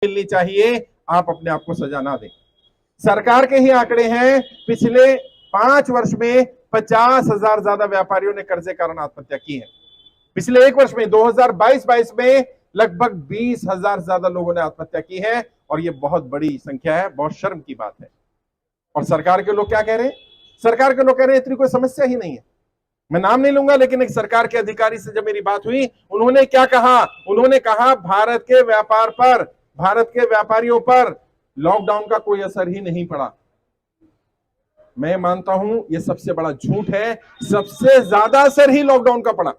मिलनी चाहिए, आप अपने आप को सजा ना दें। सरकार के ही आंकड़े हैं, पिछले 5 वर्ष में 50,000 ज्यादा व्यापारियों ने कर्जे कारण आत्महत्या की है। पिछले 1 वर्ष में 2022-22 में लगभग 20,000 ज्यादा लोगों ने आत्महत्या की है, और ये बहुत बड़ी संख्या है, बहुत शर्म की बात है। और सरकार के लोग क्या कह रहे हैं? सरकार के लोग कह रहे हैं इतनी कोई समस्या ही नहीं है। मैं नाम नहीं लूंगा, लेकिन एक सरकार के अधिकारी से जब मेरी बात हुई, उन्होंने क्या कहा? उन्होंने कहा भारत के व्यापार पर, भारत के व्यापारियों पर लॉकडाउन का कोई असर ही नहीं पड़ा। मैं मानता हूं यह सबसे बड़ा झूठ है। सबसे ज्यादा असर ही लॉकडाउन का पड़ा।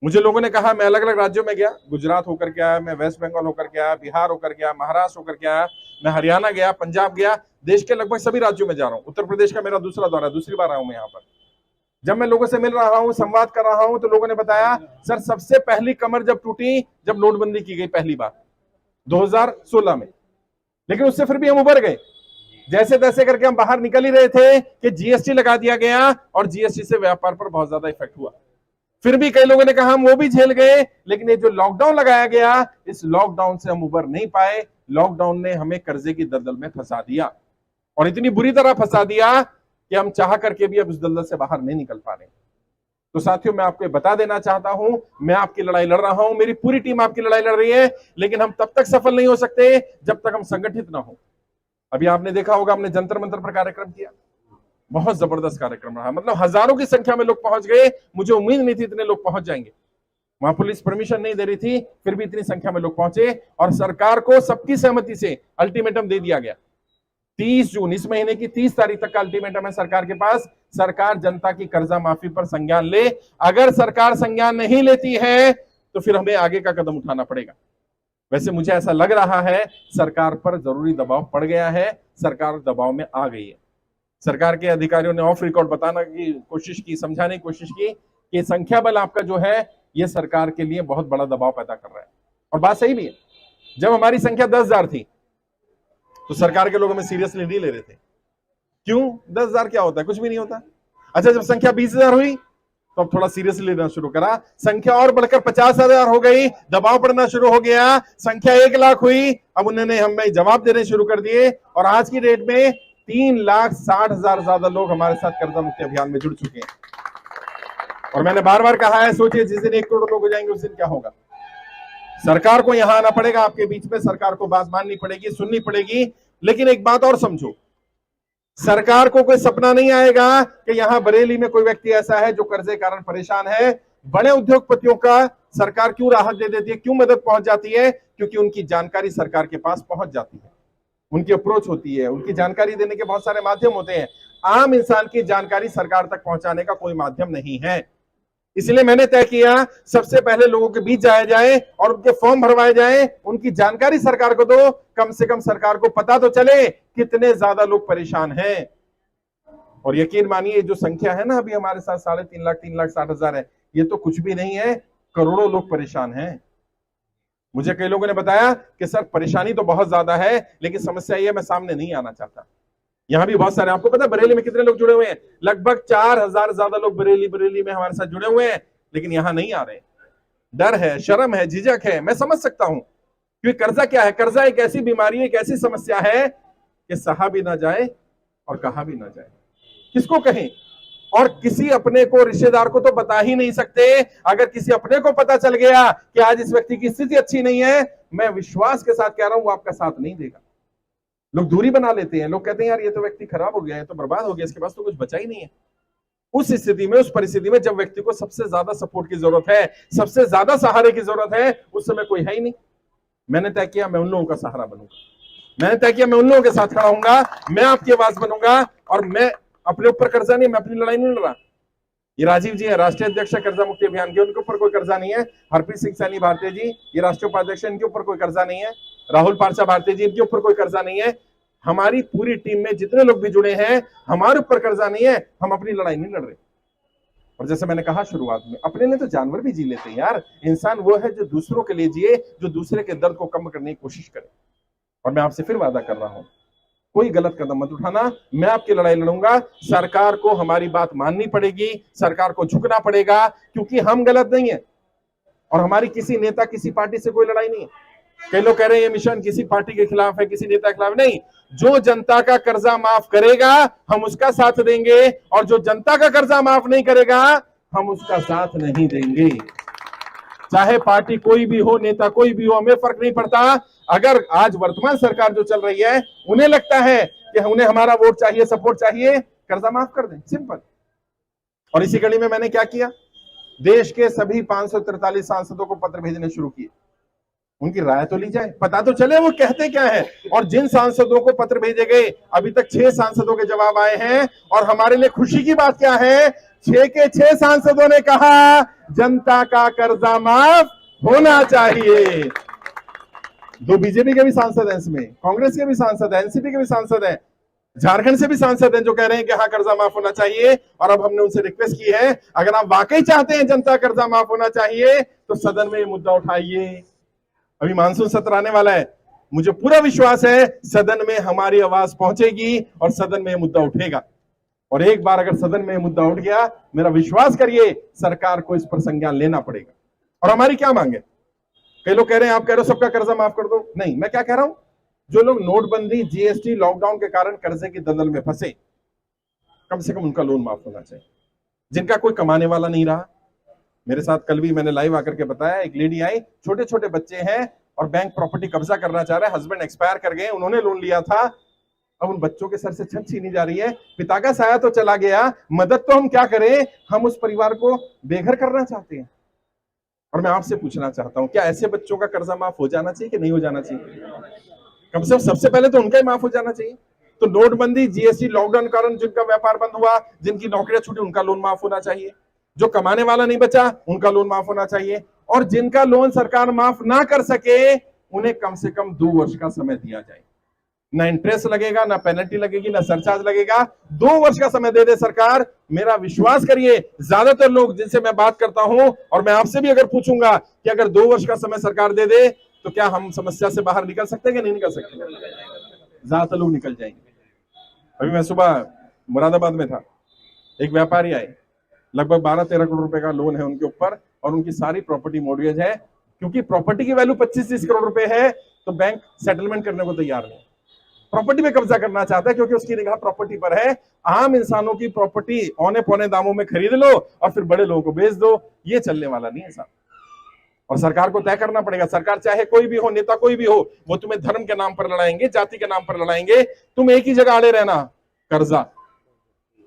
मुझे लोगों ने कहा, मैं अलग अलग राज्यों में गया, गुजरात होकर के आया, मैं वेस्ट बंगाल होकर के आया, बिहार होकर के आया, महाराष्ट्र होकर के आया, मैं हरियाणा गया, पंजाब गया, देश के लगभग सभी राज्यों में जा रहा हूं। उत्तर प्रदेश का मेरा दूसरा दौरा, दूसरी बार आया हूं मैं यहाँ पर। जब मैं लोगों से मिल रहा हूं, संवाद कर रहा हूं, तो लोगों ने बताया, सर सबसे पहली कमर जब टूटी जब नोटबंदी की गई पहली बार 2016 में, लेकिन उससे फिर भी हम उबर गए। जैसे तैसे करके हम बाहर निकल ही रहे थे कि जीएसटी लगा दिया गया, और जीएसटी से व्यापार पर बहुत ज्यादा इफेक्ट हुआ। फिर भी कई लोगों ने कहा हम वो भी झेल गए, लेकिन ये जो लॉकडाउन लगाया गया, इस लॉकडाउन से हम उबर नहीं पाए। लॉकडाउन ने हमें कर्जे की दलदल में फंसा दिया, और इतनी बुरी तरह फंसा दिया कि हम चाह करके भी अब उस दलदल से बाहर नहीं निकल पा रहे। तो साथियों, मैं आपको बता देना चाहता हूं, मैं आपकी लड़ाई लड़ रहा हूं, मेरी पूरी टीम आपकी लड़ाई लड़ रही है, लेकिन हम तब तक सफल नहीं हो सकते जब तक हम संगठित ना हो। अभी आपने देखा होगा, हमने जंतर मंतर पर कार्यक्रम किया, बहुत जबरदस्त कार्यक्रम रहा। मतलब हजारों की संख्या में लोग पहुंच गए, मुझे उम्मीद नहीं थी इतने लोग पहुंच जाएंगे। वहां पुलिस परमिशन नहीं दे रही थी, फिर भी इतनी संख्या में लोग पहुंचे, और सरकार को सबकी सहमति से अल्टीमेटम दे दिया गया। 30 जून, इस महीने की 30 तारीख तक का अल्टीमेटम है सरकार के पास। सरकार जनता की कर्जा माफी पर संज्ञान ले। अगर सरकार संज्ञान नहीं लेती है तो फिर हमें आगे का कदम उठाना पड़ेगा। वैसे मुझे ऐसा लग रहा है सरकार पर जरूरी दबाव पड़ गया है, सरकार दबाव में आ गई है। सरकार के अधिकारियों ने ऑफ रिकॉर्ड बताना की कोशिश की, समझाने की कोशिश की कि संख्या बल आपका जो है यह सरकार के लिए बहुत बड़ा दबाव पैदा कर रहा है। और बात सही भी है। जब हमारी संख्या 10,000 थी तो सरकार के लोग हमें सीरियसली नहीं ले रहे थे। क्यों? 10,000 क्या होता है? कुछ भी नहीं होता। अच्छा, जब संख्या 20,000 हुई तो अब थोड़ा सीरियसली लेना शुरू करा। संख्या और बढ़कर 50,000 हो गई, दबाव पड़ना शुरू हो गया। संख्या 1 लाख हुई, अब उन्होंने हमें जवाब देने शुरू कर दिए, और आज की डेट में 3,60,000 ज्यादा लोग हमारे साथ कर्जा मुक्ति अभियान में जुड़ चुके हैं। और मैंने बार बार कहा है, सोचिए जिस दिन 1 करोड़ लोग हो जाएंगे उस दिन क्या होगा। सरकार को यहां आना पड़ेगा, आपके बीच में सरकार को बात माननी पड़ेगी, सुननी पड़ेगी। लेकिन एक बात और समझो, सरकार को कोई सपना नहीं आएगा कि यहां बरेली में कोई व्यक्ति ऐसा है जो कर्जे कारण परेशान है। बड़े उद्योगपतियों का सरकार क्यों राहत दे देती है, क्यों मदद पहुंच जाती है? क्योंकि उनकी जानकारी सरकार के पास पहुंच जाती है, उनकी अप्रोच होती है, उनकी जानकारी देने के बहुत सारे माध्यम होते हैं। आम इंसान की जानकारी सरकार तक पहुंचाने का कोई माध्यम नहीं है। इसलिए मैंने तय किया, सबसे पहले लोगों के बीच जाया जाए और उनके फॉर्म भरवाए जाए, उनकी जानकारी सरकार को दो। कम से कम सरकार को पता तो चले कितने ज्यादा लोग परेशान हैं। और यकीन मानिए, जो संख्या है ना अभी हमारे साथ 3.5 लाख, 3,60,000 है, ये तो कुछ भी नहीं है, करोड़ों लोग परेशान हैं। मुझे कई लोगों ने बताया कि सर परेशानी तो बहुत ज्यादा है, लेकिन समस्या ये है मैं सामने नहीं आना चाहता। यहां भी बहुत सारे, आपको पता है बरेली में कितने लोग जुड़े हुए हैं? लगभग 4,000 ज्यादा लोग बरेली में हमारे साथ जुड़े हुए हैं, लेकिन यहां नहीं आ रहे। डर है, शर्म है, झिझक है। मैं समझ सकता हूं, क्योंकि कर्जा क्या है? कर्जा एक ऐसी बीमारी है, एक ऐसी समस्या है कि सहा भी ना जाए और कहा भी ना जाए। किसको कहें? और किसी अपने को, रिश्तेदार को तो बता ही नहीं सकते। अगर किसी अपने को पता चल गया कि आज इस व्यक्ति की स्थिति अच्छी नहीं है, मैं विश्वास के साथ कह रहा हूं वो आपका साथ नहीं देगा। लोग दूरी बना लेते हैं, लोग कहते हैं यार ये तो व्यक्ति खराब हो गया है, तो बर्बाद हो गया, इसके पास तो कुछ बचा ही नहीं है। उस स्थिति में, उस परिस्थिति में जब व्यक्ति को सबसे ज्यादा सपोर्ट की जरूरत है, सबसे ज्यादा सहारे की जरूरत है, उस समय कोई है ही नहीं। मैंने तय किया मैं उन लोगों का सहारा बनूंगा। मैंने तय किया मैं उन लोगों के साथ खड़ा होऊंगा, मैं आपकी आवाज बनूंगा। और मैं अपने ऊपर कर्जा नहीं, मैं अपनी लड़ाई नहीं लड़ रहा। ये राजीव जी है, राष्ट्रीय अध्यक्ष कर्जा मुक्ति अभियान के, उनके ऊपर कोई कर्जा नहीं है। हरप्रीत सिंह सैनी भारतीय जी, ये राष्ट्रीय उपाध्यक्ष, इनके ऊपर कोई कर्जा नहीं है। राहुल पार्चा भारतीय जी, इनके ऊपर कोई कर्जा नहीं है। हमारी पूरी टीम में जितने लोग भी जुड़े हैं, हमारे ऊपर कर्जा नहीं है, हम अपनी लड़ाई नहीं लड़ रहे। और जैसे मैंने कहा शुरुआत में, अपने लिए तो जानवर भी जी लेते हैं यार। इंसान वो है जो दूसरों के लिए जिए, जो दूसरे के दर्द को कम करने की कोशिश करे। और मैं आपसे फिर वादा कर रहा हूं, कोई गलत कदम मत उठाना, मैं आपकी लड़ाई लड़ूंगा। सरकार को हमारी बात माननी पड़ेगी, सरकार को झुकना पड़ेगा, क्योंकि हम गलत नहीं है और हमारी किसी नेता, किसी पार्टी से कोई लड़ाई नहीं है। कई लोग कह रहे हैं ये मिशन किसी पार्टी के खिलाफ है, किसी नेता के खिलाफ नहीं। जो जनता का कर्जा माफ करेगा हम उसका साथ देंगे, और जो जनता का कर्जा माफ नहीं करेगा हम उसका साथ नहीं देंगे। चाहे पार्टी कोई भी हो, नेता कोई भी हो, हमें फर्क नहीं पड़ता। अगर आज वर्तमान सरकार जो चल रही है उन्हें लगता है कि उन्हें हमारा वोट चाहिए, सपोर्ट चाहिए, कर्जा माफ कर दें, सिंपल। और इसी कड़ी में मैंने क्या किया, देश के सभी 543 सांसदों को पत्र भेजने शुरू किए। उनकी राय तो ली जाए, पता तो चले वो कहते क्या है। और जिन सांसदों को पत्र भेजे गए, अभी तक 6 सांसदों के जवाब आए हैं। और हमारे लिए खुशी की बात क्या है, 6 के 6 सांसदों ने कहा जनता का कर्जा माफ होना चाहिए। 2 बीजेपी के भी सांसद हैं इसमें, कांग्रेस के भी सांसद हैं, एनसीपी के भी सांसद हैं, झारखंड से भी सांसद हैं जो कह रहे हैं कि हाँ कर्जा माफ होना चाहिए। और अब हमने उनसे रिक्वेस्ट की है, अगर आप वाकई चाहते हैं जनता कर्जा माफ होना चाहिए तो सदन में ये मुद्दा उठाइए। अभी मानसून सत्र आने वाला है, मुझे पूरा विश्वास है सदन में हमारी आवाज पहुंचेगी और सदन में यह मुद्दा उठेगा। और एक बार अगर सदन में मुद्दा उठ गया, मेरा विश्वास करिए सरकार को इस पर संज्ञान लेना पड़ेगा। और हमारी क्या मांग है, कई लोग कह रहे हैं आप कह रहे हो सबका कर्जा माफ कर दो, नहीं, मैं क्या कह रहा हूं, जो लोग नोटबंदी, जीएसटी, लॉकडाउन के कारण कर्जे की दलदल में फंसे, कम से कम उनका लोन माफ होना चाहिए। जिनका कोई कमाने वाला नहीं रहा, मेरे साथ कल भी मैंने लाइव आकर के बताया, एक लेडी आई, छोटे छोटे बच्चे हैं और बैंक प्रॉपर्टी कब्जा करना चाह रहा है, हस्बैंड एक्सपायर कर गए, उन्होंने लोन लिया था, अब उन बच्चों के सर से छत छीनी जा रही है, पिता का साया तो चला गया, मदद तो हम क्या करें, हम उस परिवार को बेघर करना चाहते हैं। और मैं आपसे पूछना चाहता हूं, क्या ऐसे बच्चों का कर्जा माफ हो जाना चाहिए कि नहीं हो जाना चाहिए? कम से कम सबसे पहले तो उनका ही माफ हो जाना चाहिए। तो नोटबंदी, जीएसटी, लॉकडाउन कारण जिनका व्यापार बंद हुआ, जिनकी नौकरियां छूटी, उनका लोन माफ होना चाहिए। जो कमाने वाला नहीं बचा उनका लोन माफ होना चाहिए। और जिनका लोन सरकार माफ ना कर सके उन्हें कम से कम 2 वर्ष का समय दिया जाए। ना इंटरेस्ट लगेगा, ना पेनल्टी लगेगी, ना सरचार्ज लगेगा, 2 वर्ष का समय दे दे सरकार। मेरा विश्वास करिए ज्यादातर लोग जिनसे मैं बात करता हूं, और मैं आपसे भी अगर पूछूंगा कि अगर 2 वर्ष का समय सरकार दे दे तो क्या हम समस्या से बाहर निकल सकते हैं कि नहीं निकल सकते? ज्यादातर लोग निकल जाएंगे। अभी मैं सुबह मुरादाबाद में था, एक व्यापारी आए, लगभग 12-13 करोड़ रुपए का लोन है उनके ऊपर, और उनकी सारी प्रॉपर्टी मॉर्गेज है। क्योंकि प्रॉपर्टी की वैल्यू 25-30 करोड़ रुपए है तो बैंक सेटलमेंट करने को तैयार नहीं, प्रॉपर्टी पे कब्जा करना चाहता है, क्योंकि उसकी निगाह प्रॉपर्टी पर है। आम इंसानों की प्रॉपर्टी औने पौने दामों में खरीद लो और फिर बड़े लोगों को बेच दो, ये चलने वाला नहीं है साहब। और सरकार को तय करना पड़ेगा, सरकार चाहे कोई भी हो, नेता कोई भी हो, वो तुम्हें धर्म के नाम पर लड़ाएंगे, जाति के नाम पर लड़ाएंगे, तुम एक ही जगह अड़े रहना, कर्जा।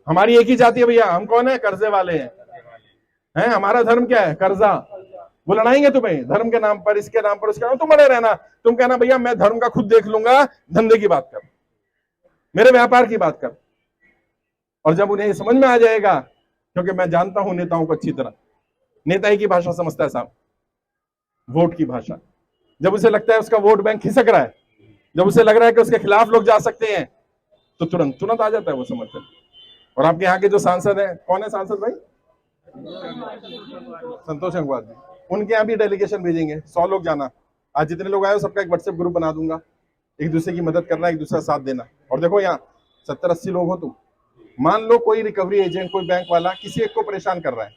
हमारी एक ही जाति है भैया, हम कौन है? कर्जे वाले हैं, हमारा धर्म क्या है? कर्जा। वो लड़ाएंगे तुम्हें धर्म के नाम पर, इसके नाम पर, उसके नाम, तुम अड़े रहना। तुम कहना भैया मैं धर्म का खुद देख लूंगा, धंधे की बात कर, मेरे व्यापार की बात कर। और जब उन्हें समझ में आ जाएगा, क्योंकि मैं जानता हूं नेताओं को अच्छी तरह, नेता ही की भाषा समझता है साहब, वोट की भाषा। जब उसे लगता है उसका वोट बैंक खिसक रहा है, जब उसे लग रहा है कि उसके खिलाफ लोग जा सकते हैं, तो तुरंत आ जाता है वो समर्थन। और आपके यहाँ के जो सांसद हैं, कौन है सांसद भाई? संतोष गंगवार जी, उनके यहाँ भी डेलीगेशन भेजेंगे, 100 लोग जाना। आज जितने लोग आए हो सबका एक व्हाट्सएप ग्रुप बना दूंगा, एक दूसरे की मदद करना, एक दूसरा साथ देना। और देखो यहाँ 70-80 लोग हो तुम, मान लो कोई रिकवरी एजेंट, कोई बैंक वाला किसी एक को परेशान कर रहा है,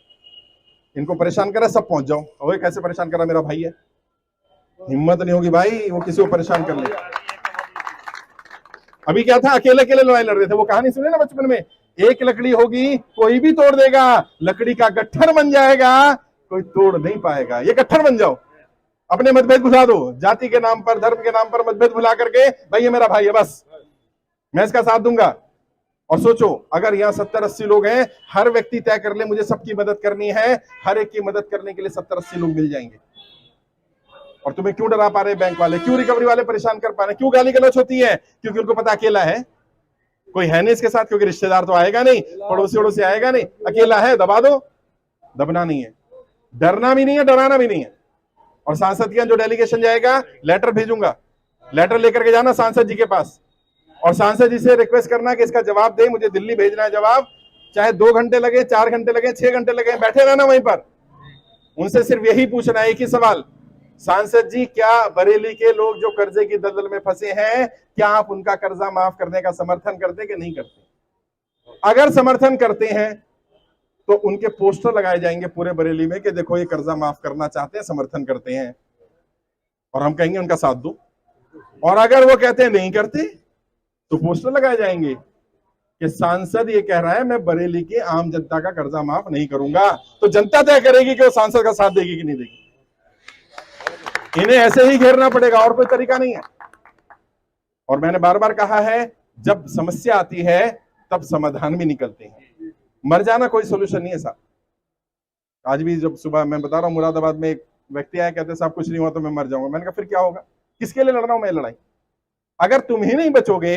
इनको परेशान कर रहा है, सब पहुंच जाओ। और कैसे परेशान कर रहा है? मेरा भाई है, हिम्मत नहीं होगी भाई वो किसी को परेशान कर ले। अभी क्या था, अकेले अकेले लड़ाई लड़ रहे थे, वो कहानी सुने ना बचपन में, एक लकड़ी होगी कोई भी तोड़ देगा, लकड़ी का गट्ठर बन जाएगा, कोई तोड़ नहीं पाएगा। ये गट्ठर बन जाओ, अपने मतभेद भुला दो, जाति के नाम पर, धर्म के नाम पर मतभेद भुला करके, भाई ये मेरा भाई है, बस मैं इसका साथ दूंगा। और सोचो अगर यहाँ 70-80 लोग हैं, हर व्यक्ति तय कर ले मुझे सबकी मदद करनी है, हर एक की मदद करने के लिए 70-80 लोग मिल जाएंगे। और तुम्हें क्यों डरा पा रहे बैंक वाले, क्यों रिकवरी वाले परेशान कर पा रहे, क्यों गाली गलौज होती है? क्योंकि उनको पता अकेला है, कोई है नहीं इसके साथ, क्योंकि रिश्तेदार तो आएगा नहीं, पड़ोसी वड़ोसी आएगा नहीं, अकेला है, दबा दो। दबना नहीं है, डरना भी नहीं है, डराना भी नहीं है। और सांसद का जो डेलीगेशन जाएगा, लेटर भेजूंगा, लेटर लेकर के जाना सांसद जी के पास, और सांसद जी से रिक्वेस्ट करना कि इसका जवाब दे, मुझे दिल्ली भेजना है जवाब, चाहे 2 घंटे लगे, 4 घंटे लगे, 6 घंटे लगे, बैठे रहना वहीं पर। उनसे सिर्फ यही पूछना है, एक ही सवाल, सांसद जी क्या बरेली के लोग जो कर्जे की दलदल में फंसे हैं, क्या आप उनका कर्जा माफ करने का समर्थन करते कि नहीं करते? अगर समर्थन करते हैं तो उनके पोस्टर लगाए जाएंगे पूरे बरेली में कि देखो ये कर्जा माफ करना चाहते हैं, समर्थन करते हैं। और हम कहेंगे उनका साथ दो। और अगर वो कहते हैं नहीं करते तो पोस्टर लगाए जाएंगे कि सांसद ये कह रहा है मैं बरेली की आम जनता का कर्जा माफ नहीं करूंगा। तो जनता तय करेगी कि वो सांसद का साथ देगी कि नहीं देगी। इन्हें ऐसे ही घेरना पड़ेगा, और कोई तरीका नहीं है। और मैंने बार बार कहा है, जब समस्या आती है तब समाधान भी निकलते हैं। मर जाना कोई सोल्यूशन नहीं है साहब। आज भी जब सुबह मैं बता रहा हूं, मुरादाबाद में एक व्यक्ति आया, कहते साहब कुछ नहीं हुआ तो मैं मर जाऊंगा। मैंने कहा फिर क्या होगा, किसके लिए लड़ रहा हूं मैं लड़ाई? अगर तुम ही नहीं बचोगे